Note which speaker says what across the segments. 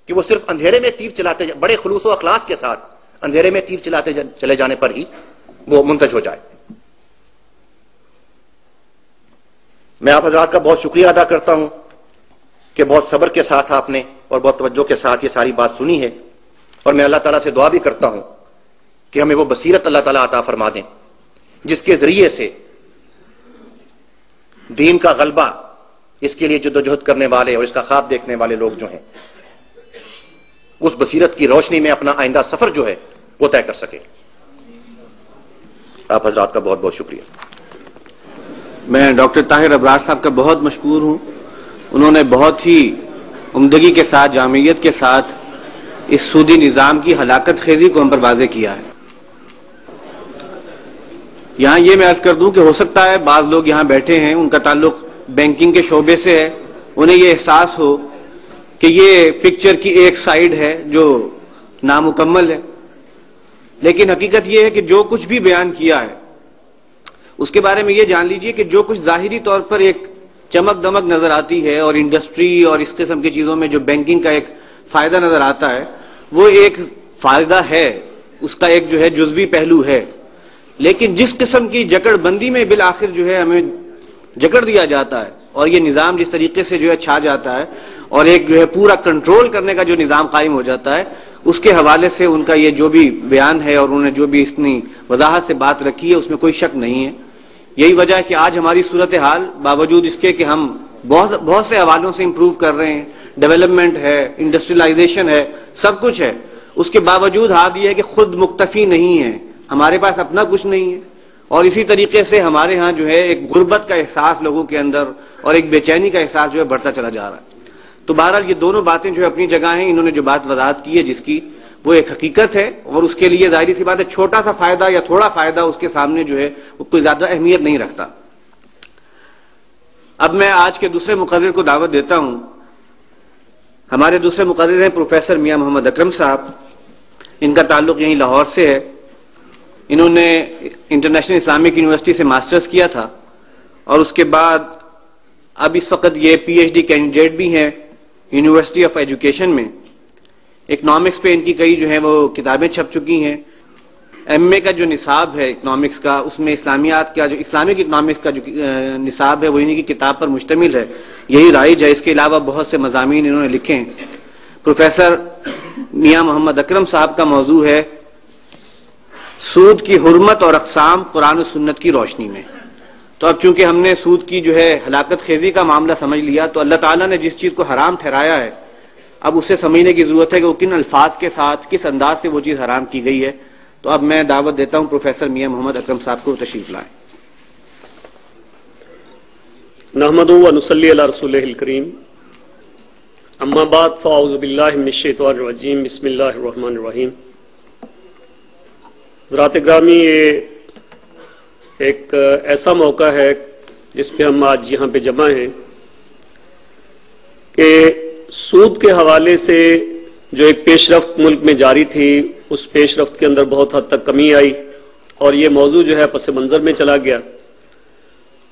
Speaker 1: کہ وہ صرف اندھیرے میں تیر چلاتے بڑے خلوص و اخلاص کے ساتھ اندھیرے میں تیر چلاتے چلے جانے پر ہی وہ منتج ہو جائے. میں آپ حضرات کا بہت شکریہ ادا کرتا ہوں کہ بہت صبر کے ساتھ آپ نے اور بہت توجہ کے ساتھ یہ ساری بات سنی ہے، اور میں اللہ تعالیٰ سے دعا بھی کرتا ہوں کہ ہمیں وہ بصیرت اللہ تعالیٰ عطا فرما دیں جس کے ذریعے سے دین کا غلبہ، اس کے لیے جدوجہد کرنے والے اور اس کا خواب دیکھنے والے لوگ جو ہیں اس بصیرت کی روشنی میں اپنا آئندہ سفر جو ہے وہ طے کر سکے. آپ حضرات کا بہت بہت شکریہ.
Speaker 2: میں ڈاکٹر طاہر ابرار صاحب کا بہت مشکور ہوں. انہوں نے بہت ہی عمدگی کے ساتھ، جامعیت کے ساتھ اس سودی نظام کی ہلاکت خیزی کو ہم پر واضح کیا ہے. یہاں یہ میں عرض کر دوں کہ ہو سکتا ہے بعض لوگ یہاں بیٹھے ہیں ان کا تعلق بینکنگ کے شعبے سے ہے، انہیں یہ احساس ہو کہ یہ پکچر کی ایک سائیڈ ہے جو نامکمل ہے، لیکن حقیقت یہ ہے کہ جو کچھ بھی بیان کیا ہے اس کے بارے میں یہ جان لیجئے کہ جو کچھ ظاہری طور پر ایک چمک دمک نظر آتی ہے اور انڈسٹری اور اس قسم کی چیزوں میں جو بینکنگ کا ایک فائدہ نظر آتا ہے وہ ایک فائدہ ہے، اس کا ایک جو ہے جزوی پہلو ہے، لیکن جس قسم کی جکڑ بندی میں بالآخر جو ہے ہمیں جکڑ دیا جاتا ہے اور یہ نظام جس طریقے سے جو ہے چھا جاتا ہے اور ایک جو ہے پورا کنٹرول کرنے کا جو نظام قائم ہو جاتا ہے، اس کے حوالے سے ان کا یہ جو بھی بیان ہے اور انہوں نے جو بھی اتنی وضاحت سے بات رکھی ہے اس میں کوئی شک نہیں ہے. یہی وجہ ہے کہ آج ہماری صورتحال باوجود اس کے کہ ہم بہت سے حوالوں سے امپروو کر رہے ہیں، ڈیولپمنٹ ہے، انڈسٹریلائزیشن ہے، سب کچھ ہے، اس کے باوجود حال یہ ہے کہ خود مکتفی نہیں ہے، ہمارے پاس اپنا کچھ نہیں ہے، اور اسی طریقے سے ہمارے ہاں جو ہے ایک غربت کا احساس لوگوں کے اندر اور ایک بے چینی کا احساس جو ہے بڑھتا چلا جا رہا ہے. تو بہرحال یہ دونوں باتیں جو ہے اپنی جگہ ہیں. انہوں نے جو بات وضاحت کی ہے جس کی وہ ایک حقیقت ہے، اور اس کے لیے ظاہری سی بات ہے چھوٹا سا فائدہ یا تھوڑا فائدہ اس کے سامنے جو ہے وہ کوئی زیادہ اہمیت نہیں رکھتا. اب میں آج کے دوسرے مقرر کو دعوت دیتا ہوں. ہمارے دوسرے مقرر ہیں پروفیسر میاں محمد اکرم صاحب. ان کا تعلق یہیں لاہور سے ہے. انہوں نے انٹرنیشنل اسلامک یونیورسٹی سے ماسٹرز کیا تھا اور اس کے بعد اب اس وقت یہ پی ایچ ڈی کینڈیڈیٹ بھی ہیں یونیورسٹی آف ایجوکیشن میں. اکنامکس پہ ان کی کئی جو ہیں وہ کتابیں چھپ چکی ہیں. ایم اے کا جو نصاب ہے اکنامکس کا اس میں اسلامیات کا جو اسلامک اکنامکس کا جو نصاب ہے وہ انہی کی کتاب پر مشتمل ہے، یہی رائج ہے. اس کے علاوہ بہت سے مضامین انہوں نے لکھے ہیں. پروفیسر میاں محمد اکرم صاحب کا موضوع ہے سود کی حرمت اور اقسام قرآن و سنت کی روشنی میں. تو اب چونکہ ہم نے سود کی جو ہے ہلاکت خیزی کا معاملہ سمجھ لیا تو اللہ تعالیٰ نے جس چیز کو حرام ٹھہرایا ہے اب اسے سمجھنے کی ضرورت ہے کہ وہ کن الفاظ کے ساتھ کس انداز سے وہ چیز حرام کی گئی ہے. تو اب میں دعوت دیتا ہوں پروفیسر میاں محمد اکرم صاحب کو تشریف لائیں.
Speaker 3: نحمدہ و نصلی علی رسولہ الکریم. اما بعد فاعوذ باللہ من الشیطان الرجیم. بسم اللہ الرحمن الرحیم. حضرات گرامی، یہ ایک ایسا موقع ہے جس پہ ہم آج یہاں پہ جمع ہیں کہ سود کے حوالے سے جو ایک پیش رفت ملک میں جاری تھی اس پیش رفت کے اندر بہت حد تک کمی آئی اور یہ موضوع جو ہے پس منظر میں چلا گیا.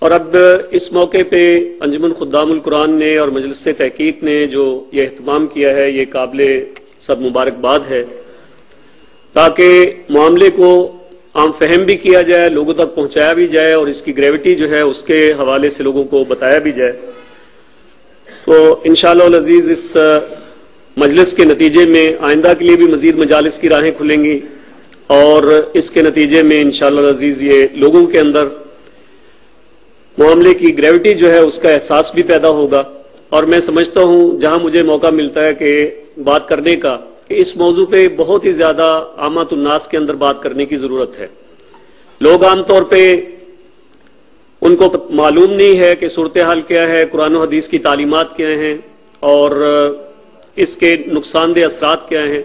Speaker 3: اور اب اس موقع پہ انجمن خدام القرآن نے اور مجلس تحقیق نے جو یہ اہتمام کیا ہے یہ قابل صد مبارکباد ہے تاکہ معاملے کو عام فہم بھی کیا جائے، لوگوں تک پہنچایا بھی جائے اور اس کی گریوٹی جو ہے اس کے حوالے سے لوگوں کو بتایا بھی جائے. تو انشاءاللہ العزیز اس مجلس کے نتیجے میں آئندہ کے لیے بھی مزید مجالس کی راہیں کھلیں گی اور اس کے نتیجے میں انشاءاللہ العزیز یہ لوگوں کے اندر معاملے کی گریوٹی جو ہے اس کا احساس بھی پیدا ہوگا. اور میں سمجھتا ہوں جہاں مجھے موقع ملتا ہے کہ بات کرنے کا کہ اس موضوع پہ بہت ہی زیادہ عامت الناس کے اندر بات کرنے کی ضرورت ہے. لوگ عام طور پہ ان کو معلوم نہیں ہے کہ صورتحال کیا ہے، قرآن و حدیث کی تعلیمات کیا ہیں اور اس کے نقصان دہ اثرات کیا ہیں.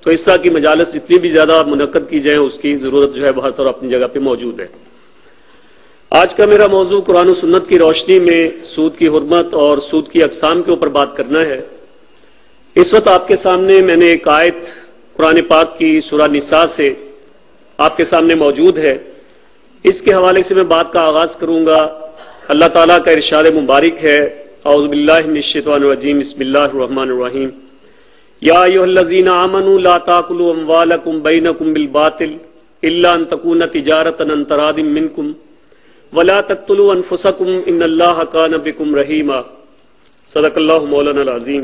Speaker 3: تو اس طرح کی مجالس جتنی بھی زیادہ منعقد کی جائیں اس کی ضرورت جو ہے بہت اور اپنی جگہ پہ موجود ہے. آج کا میرا موضوع قرآن و سنت کی روشنی میں سود کی حرمت اور سود کی اقسام کے اوپر بات کرنا ہے. اس وقت آپ کے سامنے میں نے ایک آیت قرآن پاک کی سورہ نساء سے آپ کے سامنے موجود ہے. اس کے حوالے سے میں بات کا آغاز کروں گا. اللہ تعالیٰ کا ارشاد مبارک ہے اعوذ باللہ من الشیطان الرجیم بسم اللہ الرحمن الرحیم یا ایھا الذین آمنوا لا تاکلوا اموالکم بینکم بالباطل الا ان تکون تجارۃ عن تراض منکم ولا تقتلوا انفسکم ان اللہ کان بکم رحیما۔ صدق اللہ مولانا العظیم۔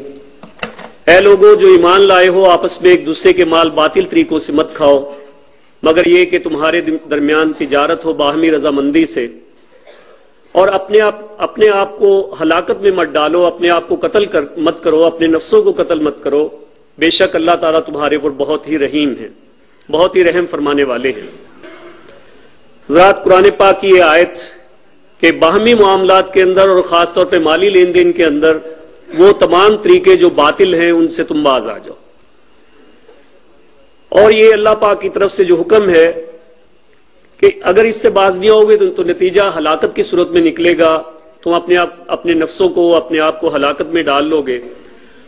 Speaker 3: اے لوگوں جو ایمان لائے ہو، آپس میں ایک دوسرے کے مال باطل طریقوں سے مت کھاؤ، مگر یہ کہ تمہارے درمیان تجارت ہو باہمی رضامندی سے، اور اپنے آپ کو ہلاکت میں مت ڈالو، اپنے آپ کو قتل مت کرو، اپنے نفسوں کو قتل مت کرو، بے شک اللہ تعالیٰ تمہارے پر بہت ہی رحیم ہے، بہت ہی رحم فرمانے والے ہیں۔ حضرات، قرآن پاک کی یہ آیت کہ باہمی معاملات کے اندر اور خاص طور پہ مالی لین دین کے اندر وہ تمام طریقے جو باطل ہیں ان سے تم باز آ جاؤ، اور یہ اللہ پاک کی طرف سے جو حکم ہے کہ اگر اس سے باز نہیں ہوگے تو نتیجہ ہلاکت کی صورت میں نکلے گا، تم اپنے نفسوں کو اپنے آپ کو ہلاکت میں ڈال لو گے،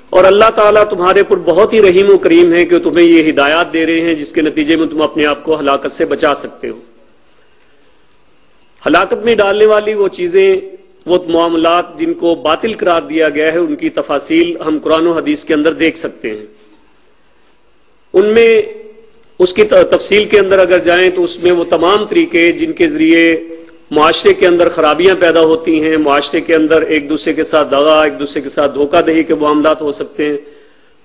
Speaker 3: اور اللہ تعالیٰ تمہارے پر بہت ہی رحیم و کریم ہے کہ تمہیں یہ ہدایات دے رہے ہیں جس کے نتیجے میں تم اپنے آپ کو ہلاکت سے بچا سکتے ہو۔ ہلاکت میں ڈالنے والی وہ چیزیں، وہ معاملات جن کو باطل قرار دیا گیا ہے، ان کی تفاصیل ہم قرآن و حدیث کے اندر دیکھ سکتے ہیں۔ ان میں اس کی تفصیل کے اندر اگر جائیں تو اس میں وہ تمام طریقے جن کے ذریعے معاشرے کے اندر خرابیاں پیدا ہوتی ہیں، معاشرے کے اندر ایک دوسرے کے ساتھ دغا، ایک دوسرے کے ساتھ دھوکہ دہی کے معاملات ہو سکتے ہیں،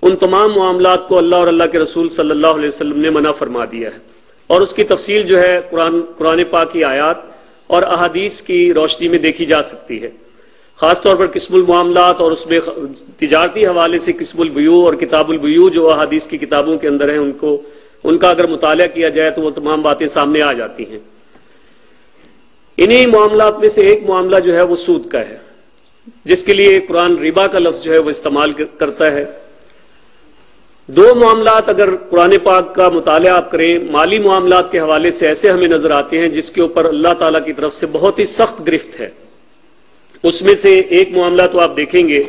Speaker 3: ان تمام معاملات کو اللہ اور اللہ کے رسول صلی اللہ علیہ وسلم نے منع فرما دیا ہے، اور اس کی تفصیل جو ہے قرآن پاک کی آیات اور احادیث کی روشنی میں دیکھی جا سکتی ہے۔ خاص طور پر قسم المعاملات اور اس میں تجارتی حوالے سے قسم البیوع اور کتاب البیوع جو احادیث کی کتابوں کے اندر ہیں، ان کا اگر مطالعہ کیا جائے تو وہ تمام باتیں سامنے آ جاتی ہیں۔ انہی معاملات میں سے ایک معاملہ جو ہے وہ سود کا ہے، جس کے لیے قرآن ربا کا لفظ جو ہے وہ استعمال کرتا ہے۔ دو معاملات اگر قرآن پاک کا مطالعہ آپ کریں، مالی معاملات کے حوالے سے ایسے ہمیں نظر آتے ہیں جس کے اوپر اللہ تعالیٰ کی طرف سے بہت ہی سخت گرفت ہے۔ اس میں سے ایک معاملہ تو آپ دیکھیں گے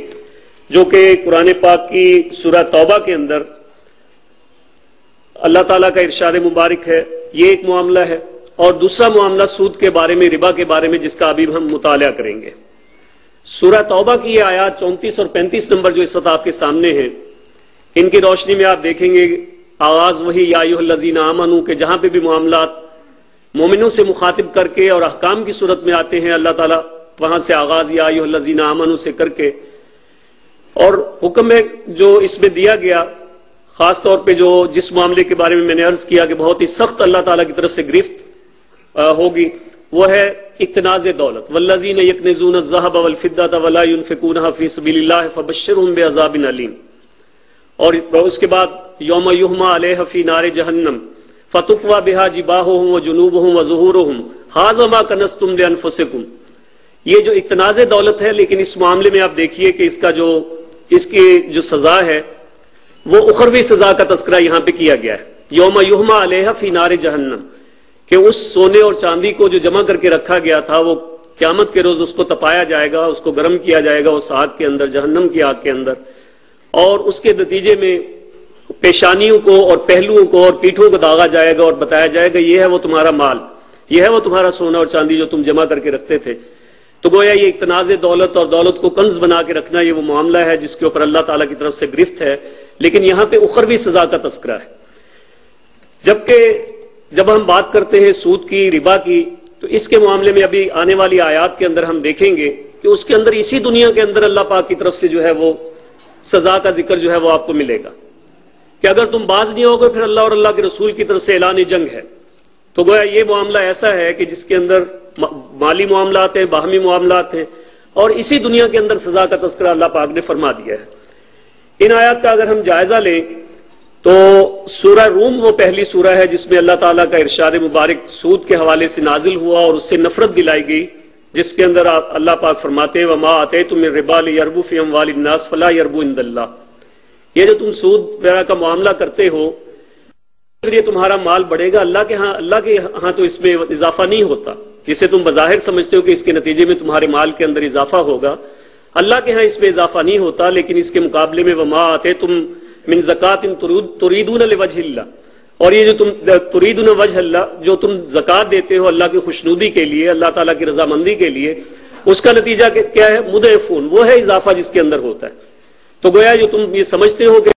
Speaker 3: جو کہ قرآن پاک کی سورہ توبہ کے اندر اللہ تعالیٰ کا ارشاد مبارک ہے، یہ ایک معاملہ ہے، اور دوسرا معاملہ سود کے بارے میں، ربا کے بارے میں، جس کا ابھی ہم مطالعہ کریں گے۔ سورہ توبہ کی یہ آیات 34 اور 35 نمبر جو اس وقت آپ کے سامنے ہیں، ان کی روشنی میں آپ دیکھیں گے آغاز وہی یا ایھا الذین آمنوا کہ جہاں پہ بھی معاملات مومنوں سے مخاطب کر کے اور احکام کی صورت میں آتے ہیں، اللہ تعالیٰ وہاں سے آغاز یا ایھا الذین آمنوا سے کر کے، اور حکم ہے جو اس میں دیا گیا خاص طور پہ جو جس معاملے کے بارے میں میں نے عرض کیا کہ بہت ہی سخت اللہ تعالیٰ کی طرف سے گرفت ہوگی، وہ ہے اقتناز دولت۔ والذین یکنزون الذھب والفضة ولا ينفقونها فی سبیل اللہ فبشرهم بعذاب علیم، اور اس کے بعد یوم یحمى علیہ فی نار جہنم فتقوی بها جباہهم وجنوبهم وظہورهم ھذا ما کنزتم لانفسکم۔ یہ جو اقتناز دولت ہے، لیکن اس معاملے میں آپ دیکھیے کہ اس کی جو سزا ہے وہ اخروی سزا کا تذکرہ یہاں پہ کیا گیا ہے۔ یوم یحمى علیہ فی نار جہنم، کہ اس سونے اور چاندی کو جو جمع کر کے رکھا گیا تھا وہ قیامت کے روز اس کو تپایا جائے گا، اس کو گرم کیا جائے گا اس آگ کے اندر، جہنم کی آگ کے اندر، اور اس کے نتیجے میں پیشانیوں کو اور پہلوؤں کو اور پیٹھوں کو داغا جائے گا اور بتایا جائے گا یہ ہے وہ تمہارا مال، یہ ہے وہ تمہارا سونا اور چاندی جو تم جمع کر کے رکھتے تھے۔ تو گویا یہ اقتناز دولت اور دولت کو کنز بنا کے رکھنا یہ وہ معاملہ ہے جس کے اوپر اللہ تعالیٰ کی طرف سے گرفت ہے، لیکن یہاں پہ اخروی سزا کا تذکرہ ہے۔ جبکہ جب ہم بات کرتے ہیں سود کی، ربا کی، تو اس کے معاملے میں ابھی آنے والی آیات کے اندر ہم دیکھیں گے کہ اس کے اندر اسی دنیا کے اندر اللہ پاک کی طرف سے جو ہے وہ سزا کا ذکر جو ہے وہ آپ کو ملے گا کہ اگر تم باز نہیں ہوگے پھر اللہ اور اللہ کے رسول کی طرف سے اعلان جنگ ہے۔ تو گویا یہ معاملہ ایسا ہے کہ جس کے اندر مالی معاملات ہیں، باہمی معاملات ہیں، اور اسی دنیا کے اندر سزا کا تذکرہ اللہ پاک نے فرما دیا ہے۔ ان آیات کا اگر ہم جائزہ لیں تو سورہ روم وہ پہلی سورہ ہے جس میں اللہ تعالیٰ کا ارشاد مبارک سود کے حوالے سے نازل ہوا اور اس سے نفرت دلائی گئی، جس کے اندر اللہ پاک فرماتے ہیں وَمَا آتَيْتُم مِّن رِّبًا لِيَرْبُوا فِي أَمْوَالِ النَّاسِ فَلَا يَرْبُو عِندَ اللَّهِ، یہ جو تم سود وغیرہ کا معاملہ کرتے ہو یہ تمہارا مال بڑھے گا، اللہ کے ہاں تو اس میں اضافہ نہیں ہوتا، جسے تم بظاہر سمجھتے ہو کہ اس کے نتیجے میں تمہارے مال کے اندر اضافہ ہوگا، اللہ کے ہاں اس میں اضافہ نہیں ہوتا، لیکن اس کے مقابلے میں وَمَا آتَيْتُم مِّن زَكَاةٍ تُرِيدُونَ لِوَجْهِ اللَّهِ، اور یہ جو تم تُرِيدُونَ وَجْهَ اللَّهِ جو تم زکوٰۃ دیتے ہو اللہ کی خوشنودی کے لیے، اللہ تعالیٰ کی رضامندی کے لیے، اس کا نتیجہ کیا ہے؟ مضاعفون، وہ ہے اضافہ جس کے اندر ہوتا ہے۔ تو گویا جو تم یہ سمجھتے ہو کہ